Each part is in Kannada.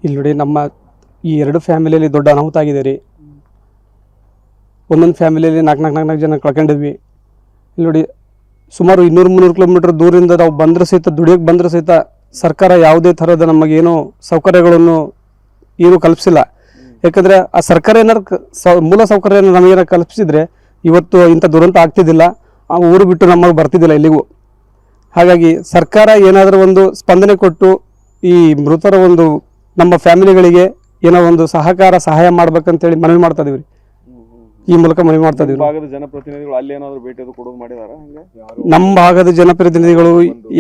ಇಲ್ಲಿ ನೋಡಿ, ನಮ್ಮ ಈ 2 ಫ್ಯಾಮಿಲಿಯಲ್ಲಿ ದೊಡ್ಡ ಅನಾಹುತ ಆಗಿದೆ ರೀ. ಒಂದೊಂದು ಫ್ಯಾಮಿಲಿಯಲ್ಲಿ 4 ಜನ ಕಳ್ಕೊಂಡಿದ್ವಿ. ಇಲ್ಲಿ ನೋಡಿ, ಸುಮಾರು 200-300 ಕಿಲೋಮೀಟರ್ ದೂರದಿಂದ ನಾವು ಬಂದರೂ ಸಹಿತ, ದುಡಿಯೋಕ್ಕೆ ಬಂದರೂ ಸಹಿತ ಸರ್ಕಾರ ಯಾವುದೇ ಥರದ ನಮಗೇನೋ ಸೌಕರ್ಯಗಳನ್ನು ಏನೂ ಕಲ್ಪಿಸಿಲ್ಲ. ಯಾಕಂದರೆ ಆ ಸರ್ಕಾರ ಏನಾರು ಮೂಲ ಸೌಕರ್ಯ ನಮಗೇನಾರು ಕಲ್ಪಿಸಿದ್ರೆ ಇವತ್ತು ಇಂಥ ದುರಂತ ಆಗ್ತಿದ್ದಿಲ್ಲ, ಆ ಊರು ಬಿಟ್ಟು ನಮಗೆ ಬರ್ತಿದ್ದಿಲ್ಲ ಇಲ್ಲಿಗೂ. ಹಾಗಾಗಿ ಸರ್ಕಾರ ಏನಾದರೂ ಒಂದು ಸ್ಪಂದನೆ ಕೊಟ್ಟು ಈ ಮೃತರ ಒಂದು ನಮ್ಮ ಫ್ಯಾಮಿಲಿಗಳಿಗೆ ಏನೋ ಒಂದು ಸಹಾಯ ಮಾಡ್ಬೇಕಂತೇಳಿ ಮನವಿ ಮಾಡ್ತಾ ಇದೀವಿ. ಈ ಮೂಲಕ ಮನವಿ ಮಾಡ್ತಾ ಇದೀವಿ. ಭಾಗದ ಜನಪ್ರತಿನಿಧಿಗಳು ಅಲ್ಲಿ ಏನಾದರೂ ಭೇಟಿ ಕೊಡೋದು ಮಾಡಿದಾರ? ನಮ್ಮ ಭಾಗದ ಜನಪ್ರತಿನಿಧಿಗಳು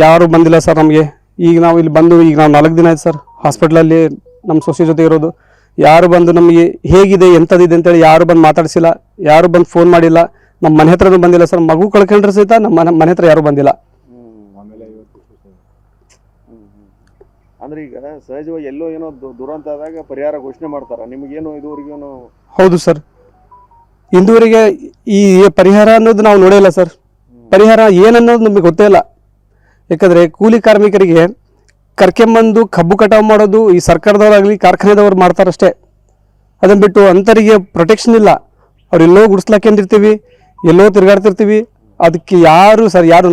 ಯಾರು ಬಂದಿಲ್ಲ ಸರ್ ನಮಗೆ. ಈಗ ನಾವು ಇಲ್ಲಿ ಬಂದು ಈಗ ನಾವು 4 ದಿನ ಆಯ್ತು ಸರ್ ಹಾಸ್ಪಿಟ್ಲಲ್ಲಿ ನಮ್ಮ ಸೊಸೆ ಜೊತೆ ಇರೋದು. ಯಾರು ಬಂದು ನಮಗೆ ಹೇಗಿದೆ ಎಂಥದಿದೆ ಅಂತೇಳಿ ಯಾರು ಬಂದು ಮಾತಾಡಿಸಿಲ್ಲ, ಯಾರು ಬಂದು ಫೋನ್ ಮಾಡಿಲ್ಲ. ನಮ್ಮ ಮನೆ ಹತ್ರನೂ ಬಂದಿಲ್ಲ ಸರ್. ಮಗು ಕಳ್ಕೊಂಡ್ರೆ ಸಹಿತ ನಮ್ಮ ಮನೆ ಹತ್ರ ಯಾರು ಬಂದಿಲ್ಲ. ಅಂದ್ರೆ ಈಗ ಸಹಜವಾಗಿ ಎಲ್ಲೋ ಏನೋ ದುರಂತ ಆದಾಗ ಪರಿಹಾರ ಘೋಷಣೆ ಮಾಡ್ತಾರ, ನಿಮಗೇನು ಇದುವರೆಗೇನು? ಹೌದು ಸರ್, ಇಂದುವರೆಗೆ ಈ ಪರಿಹಾರ ಅನ್ನೋದು ನಾವು ನೋಡಿಲ್ಲ ಸರ್. ಪರಿಹಾರ ಏನನ್ನೋದು ನಮಗೆ ಗೊತ್ತೇ ಇಲ್ಲ. ಯಾಕಂದರೆ ಕೂಲಿ ಕಾರ್ಮಿಕರಿಗೆ ಕರ್ಕೊಂಬಂದು ಕಬ್ಬು ಕಟಾವು ಮಾಡೋದು ಈ ಸರ್ಕಾರದವರಾಗಲಿ ಕಾರ್ಖಾನೆದವ್ರು ಮಾಡ್ತಾರಷ್ಟೇ. ಅದನ್ನು ಬಿಟ್ಟು ಅಂಥವರಿಗೆ ಪ್ರೊಟೆಕ್ಷನ್ ಇಲ್ಲ. ಅವ್ರು ಎಲ್ಲೋ ಗುಡಿಸ್ಲಾಕೊಂಡಿರ್ತೀವಿ, ಎಲ್ಲೋ ತಿರುಗಾಡ್ತಿರ್ತೀವಿ. ಅದಕ್ಕೆ ಯಾರು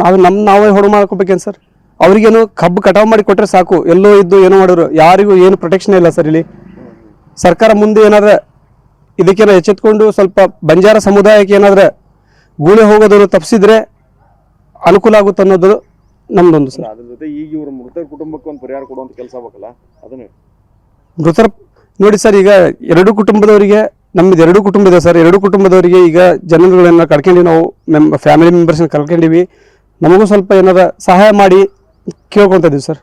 ನಾವೇ ಹೊಡೆ ಮಾಡ್ಕೋಬೇಕೇನು ಸರ್? ಅವ್ರಿಗೇನು ಕಬ್ಬು ಕಟಾವು ಮಾಡಿ ಕೊಟ್ಟರೆ ಸಾಕು, ಎಲ್ಲೋ ಇದ್ದು ಏನೋ ಮಾಡೋರು. ಯಾರಿಗೂ ಏನು ಪ್ರೊಟೆಕ್ಷನ್ ಇಲ್ಲ ಸರ್ ಇಲ್ಲಿ. ಸರ್ಕಾರ ಮುಂದೆ ಏನಾದ್ರೆ ಇದಕ್ಕೇನೋ ಎಚ್ಚೆತ್ಕೊಂಡು ಸ್ವಲ್ಪ ಬಂಜಾರ ಸಮುದಾಯಕ್ಕೆ ಏನಾದ್ರೆ ಗೂಳೆ ಹೋಗೋದನ್ನು ತಪ್ಪಿಸಿದ್ರೆ ಅನುಕೂಲ ಆಗುತ್ತೆ ಅನ್ನೋದು ನಮ್ದೊಂದು ಸರ್. ಅದ್ರ ಜೊತೆ ಈಗ ಇವರು ಮೃತರ ಕುಟುಂಬಕ್ಕೆ ಒಂದು ಪರಿಹಾರ ಕೊಡುವಂತ ಕೆಲಸ ಆಗಬೇಕಲ್ಲ, ಅದನ್ನೇ ಮೃತರ ನೋಡಿ ಸರ್. ಈಗ 2 ಕುಟುಂಬದವರಿಗೆ, ನಮ್ಮದು 2 ಕುಟುಂಬ ಇದೆ ಸರ್. 2 ಕುಟುಂಬದವರಿಗೆ ಈಗ ಜನರುಗಳನ್ನ ಕಳ್ಕೊಂಡು ನಾವು ಫ್ಯಾಮಿಲಿ ಮೆಂಬರ್ಸ್ನ ಕಳ್ಕೊಂಡಿವಿ. ನಮಗೂ ಸ್ವಲ್ಪ ಏನಾರ ಸಹಾಯ ಮಾಡಿ ಕೇಳ್ಕೊತ ಇದೀವಿ ಸರ್.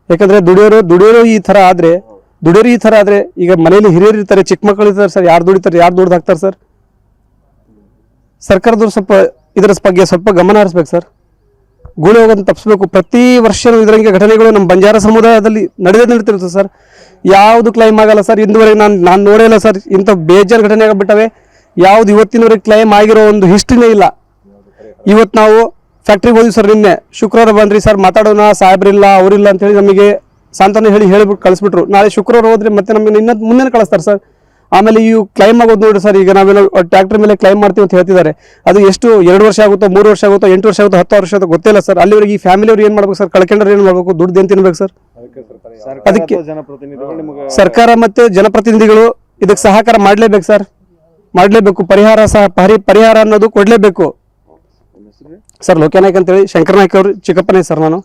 ಯಾಕಂದರೆ ದುಡಿಯೋರು ಈ ಥರ ಆದರೆ ಈಗ ಮನೇಲಿ ಹಿರಿಯರು ಇರ್ತಾರೆ, ಚಿಕ್ಕ ಮಕ್ಕಳು ಇರ್ತಾರೆ ಸರ್. ಯಾರು ದುಡಿತಾರೆ, ಯಾರು ದುಡ್ದು ಹಾಕ್ತಾರೆ ಸರ್? ಸರ್ಕಾರದವ್ರು ಸ್ವಲ್ಪ ಇದರ ಬಗ್ಗೆ ಸ್ವಲ್ಪ ಗಮನ ಹರಿಸ್ಬೇಕು ಸರ್. ಗೂಳಿ ಹೋಗೋದನ್ನು ತಪ್ಪಿಸ್ಬೇಕು. ಪ್ರತಿ ವರ್ಷ ಇದರಂಗೆ ಘಟನೆಗಳು ನಮ್ಮ ಬಂಜಾರ ಸಮುದಾಯದಲ್ಲಿ ನಡೀತಿರ್ತದೆ ಸರ್. ಯಾವುದು ಕ್ಲೈಮ್ ಆಗಲ್ಲ ಸರ್. ಇಂದುವರೆಗೆ ನಾನು ನೋಡಿಲ್ಲ ಸರ್. ಇಂಥ ಬೇಜಾರು ಘಟನೆ ಆಗಿಬಿಟ್ಟವೆ. ಯಾವುದು ಇವತ್ತಿನವರೆಗೆ ಕ್ಲೈಮ್ ಆಗಿರೋ ಒಂದು ಹಿಸ್ಟ್ರಿನೇ ಇಲ್ಲ. ಇವತ್ತು ನಾವು ಫ್ಯಾಕ್ಟ್ರಿಗೆ ಹೋದ್ವಿ ಸರ್. ನಿನ್ನೆ ಶುಕ್ರವಾರ ಬಂದ್ರಿ ಸರ್, ಮಾತಾಡೋಣ, ಸಾಹೇಬ್ರಿಲ್ಲ ಅವರಿಲ್ಲ ಅಂತೇಳಿ ನಮಗೆ ಸಾಂತ್ವನ ಹೇಳಿಬಿಟ್ಟು ಕಳಿಸ್ಬಿಟ್ರು. ನಾಳೆ ಶುಕ್ರವಾರ ಹೋದ್ರೆ ಮತ್ತೆ ನಮಗೆ ಮುಂದೆ ಕಳಿಸ್ತಾರೆ ಸರ್. ಆಮೇಲೆ ಇವು ಕ್ಲೈಮ್ ಆಗೋದು ನೋಡಿ ಸರ್. ಈಗ ನಾವೇನೋ ಟ್ರ್ಯಾಕ್ಟರ್ ಮೇಲೆ ಕ್ಲೈಮ್ ಮಾಡ್ತೀವಿ ಅಂತ ಹೇಳ್ತಿದ್ದಾರೆ. ಅದು ಎಷ್ಟು 2 ವರ್ಷ ಆಗುತ್ತೋ, 3 ವರ್ಷ ಆಗುತ್ತೋ, 8 ವರ್ಷ ಆಗುತ್ತೋ, 10 ವರ್ಷ ಆಗುತ್ತೋ ಗೊತ್ತಿಲ್ಲ ಸರ್. ಅಲ್ಲಿವರೆಗೆ ಈ ಫ್ಯಾಮಿಲಿಯವ್ರು ಏನು ಮಾಡ್ಬೇಕು ಸರ್? ಕಳ್ಕೊಂಡ್ರೆ ಏನು ಮಾಡಬೇಕು? ದುಡ್ಡು ಏನು ತಿನ್ಬೇಕು ಸರ್? ಅದಕ್ಕೆ ಸರ್ಕಾರ ಮತ್ತು ಜನಪ್ರತಿನಿಧಿಗಳು ಇದಕ್ಕೆ ಸಹಕಾರ ಮಾಡಲೇಬೇಕು ಸರ್, ಮಾಡಲೇಬೇಕು. ಪರಿಹಾರ ಅನ್ನೋದು ಕೊಡಲೇಬೇಕು ಸರ್. ಲೋಕನಾಯ್ಕ ಅಂತೇಳಿ, ಶಂಕರನಾಯ್ಕ ಅವರು ಚಿಕ್ಕಪ್ಪನೇ ಸರ್. ನಾನು